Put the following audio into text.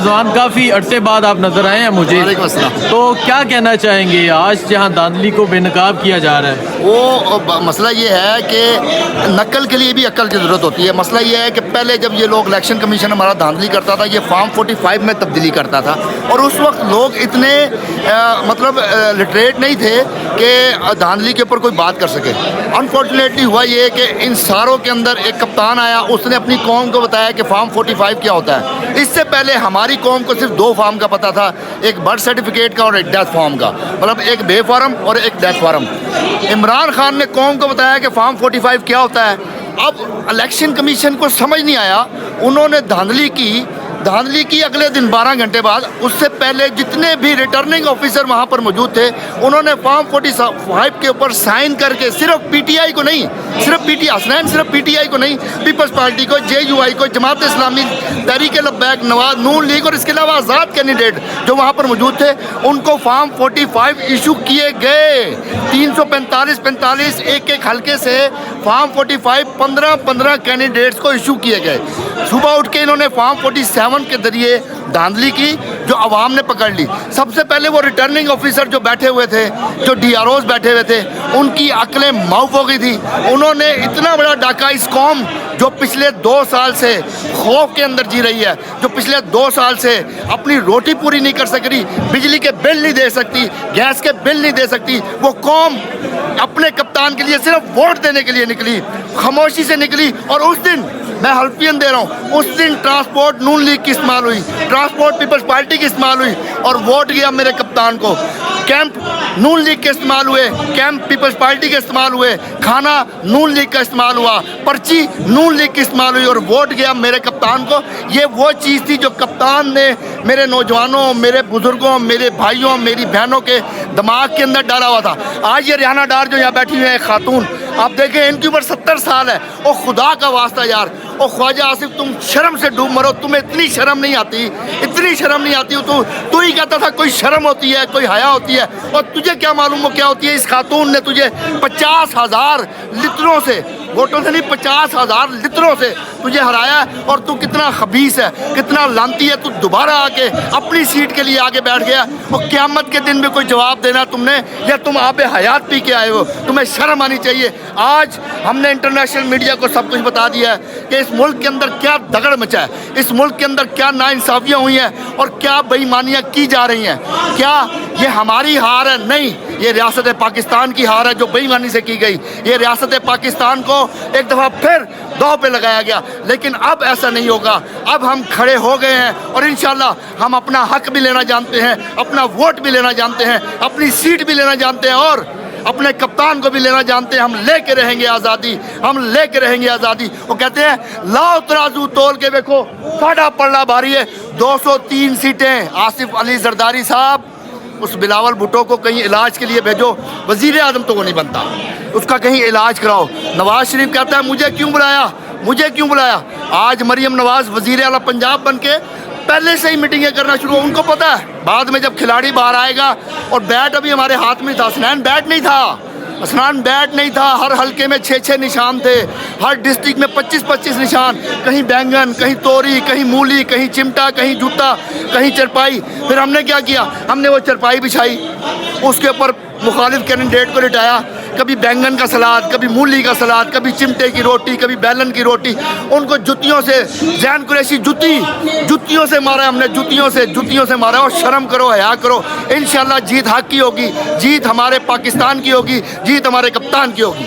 رضوان काफ़ी अरसे बाद आप नज़र आए हैं मुझे, तो क्या कहना चाहेंगे आज जहाँ धांधली को बेनकाब किया जा रहा है? वो मसला ये है कि नकल के लिए भी अक्ल की ज़रूरत होती है। मसला ये है कि पहले जब ये लोग इलेक्शन कमीशन हमारा धांधली करता था, ये फॉर्म 45 में तब्दीली करता था, और उस वक्त लोग इतने लिटरेट नहीं थे कि धांधली के ऊपर कोई बात कर सके। अनफॉर्चुनेटली हुआ ये कि इन सारों के अंदर एक कप्तान आया, उसने अपनी कौम को बताया कि फॉर्म 45 क्या होता है। इससे पहले हमारी कौम को सिर्फ 2 फॉर्म का पता था, एक बर्थ सर्टिफिकेट का और एक डेथ फॉर्म का, मतलब एक बे फॉर्म और एक डेथ फॉर्म। इमरान खान ने कौम को बताया कि फॉर्म 45 क्या होता है। अब इलेक्शन कमीशन को समझ नहीं आया, उन्होंने धांधली की अगले दिन 12 घंटे बाद। उससे पहले जितने भी रिटर्निंग ऑफिसर वहाँ पर मौजूद थे, उन्होंने फॉर्म 45 के ऊपर साइन करके सिर्फ पीटीआई को नहीं, सिर्फ पीटीआई को नहीं, पीपल्स पार्टी को, JUI को, जमात इस्लामी, तहरीक-ए-लब्बैक, नवाज, नून लीग और इसके अलावा आज़ाद कैंडिडेट जो वहाँ पर मौजूद थे, उनको फॉर्म 45 इशू किए गए। 345 एक हल्के से फॉर्म 45 15 कैंडिडेट्स को इशू किए गए। सुबह उठ के इन्होंने फॉर्म 47 के जरिए धांधली की, जो अवाम ने पकड़ ली। सबसे पहले वो रिटर्निंग ऑफिसर जो बैठे हुए थे, जो DROs बैठे हुए थे, उनकी अक्लें माऊफ हो गई थी। उन्होंने इतना बड़ा डाका, इस कौम जो पिछले 2 साल से खौफ के अंदर जी रही है, जो पिछले 2 साल से अपनी रोटी पूरी नहीं कर सक रही, बिजली के बिल नहीं दे सकती, गैस के बिल नहीं दे सकती, वो कौम अपने कप्तान के लिए सिर्फ वोट देने के लिए निकली, खामोशी से निकली। और उस दिन मैं हल्फियन दे रहा हूँ, उस दिन ट्रांसपोर्ट नून लीग की इस्तेमाल हुई, ट्रांसपोर्ट पीपल्स पार्टी की इस्तेमाल हुई, और वोट गया मेरे कप्तान को। कैंप नून लीग के इस्तेमाल हुए, कैंप पीपल्स पार्टी के इस्तेमाल हुए, खाना नून लीग का इस्तेमाल हुआ, पर्ची नून लीग की इस्तेमाल हुई, और वोट गया मेरे कप्तान को। ये वो चीज़ थी जो कप्तान ने मेरे नौजवानों, मेरे बुजुर्गों, मेरे भाइयों, मेरी बहनों के दिमाग के अंदर डाला हुआ था। आज ये रिहाना डार जो यहाँ बैठी हुई है, खातून, आप देखें इनकी उम्र 70 साल है। ओ खुदा का वास्ता यार, ओ ख्वाजा आसिफ, तुम शर्म से डूब मरो, तुम्हें इतनी शर्म नहीं आती, इतनी शर्म नहीं आती। तू ही कहता था कोई शर्म होती है, कोई हया होती है, और तुझे क्या मालूम वो क्या होती है। इस खातून ने तुझे 50,000 लीटरों से, वोटों से नहीं, 50,000 लीटरों से तुझे हराया, और तू कितना खबीस है, कितना लानती है। तू दोबारा आके अपनी सीट के लिए आगे बैठ गया, और क़यामत के दिन में कोई जवाब देना तुमने, या तुम आबे हयात पी के आए हो। तुम्हें शर्म आनी चाहिए। आज हमने इंटरनेशनल मीडिया को सब कुछ बता दिया है कि इस मुल्क के अंदर क्या दगड़ मचा है, इस मुल्क के अंदर क्या नाइंसाफियाँ हुई हैं और क्या बेईमानियाँ की जा रही हैं। क्या ये हमारी हार है? नहीं, ये रियासत पाकिस्तान की हार है जो बेईमानी से की गई। ये रियासत पाकिस्तान को एक दफ़ा फिर दांव पे लगाया गया, लेकिन अब ऐसा नहीं होगा। अब हम खड़े हो गए हैं, और इंशाल्लाह हम अपना हक भी लेना जानते हैं, अपना वोट भी लेना जानते हैं, अपनी सीट भी लेना जानते हैं, और अपने कप्तान को भी लेना जानते हैं। हम लेके रहेंगे आज़ादी, हम लेके रहेंगे आज़ादी। वो कहते हैं लाओ तराजू तोल के देखो, साढ़ा पल्ला भारी है। 203 सीटें। आसिफ अली जरदारी साहब, उस बिलावल भुट्टो को कहीं इलाज के लिए भेजो, वज़ीर आज़म तो वो नहीं बनता, उसका कहीं इलाज कराओ। नवाज शरीफ कहता है मुझे क्यों बुलाया, मुझे क्यों बुलाया। आज मरियम नवाज वज़ीर आला पंजाब बन के पहले से ही मीटिंगें करना शुरू, उनको पता है बाद में जब खिलाड़ी बाहर आएगा। और बैट अभी हमारे हाथ में था, हसनैन बैट नहीं था, हसनैन बैट नहीं था। हर हलके में 6-6 निशान थे, हर डिस्ट्रिक्ट में 25-25 निशान, कहीं बैंगन, कहीं तोरी, कहीं मूली, कहीं चिमटा, कहीं जूता, कहीं चरपाई। फिर हमने क्या किया, हमने वो चरपाई बिछाई, उसके ऊपर मुखालिफ कैंडिडेट को लिटाया। कभी बैंगन का सलाद, कभी मूली का सलाद, कभी चिमटे की रोटी, कभी बैलन की रोटी। उनको जुतियों से, जैन कुरैशी जुतियों से मारा हमने, जुतियों से मारा। और शर्म करो, हया करो। इंशाल्लाह जीत हक की होगी, जीत हमारे पाकिस्तान की होगी, जीत हमारे कप्तान की होगी।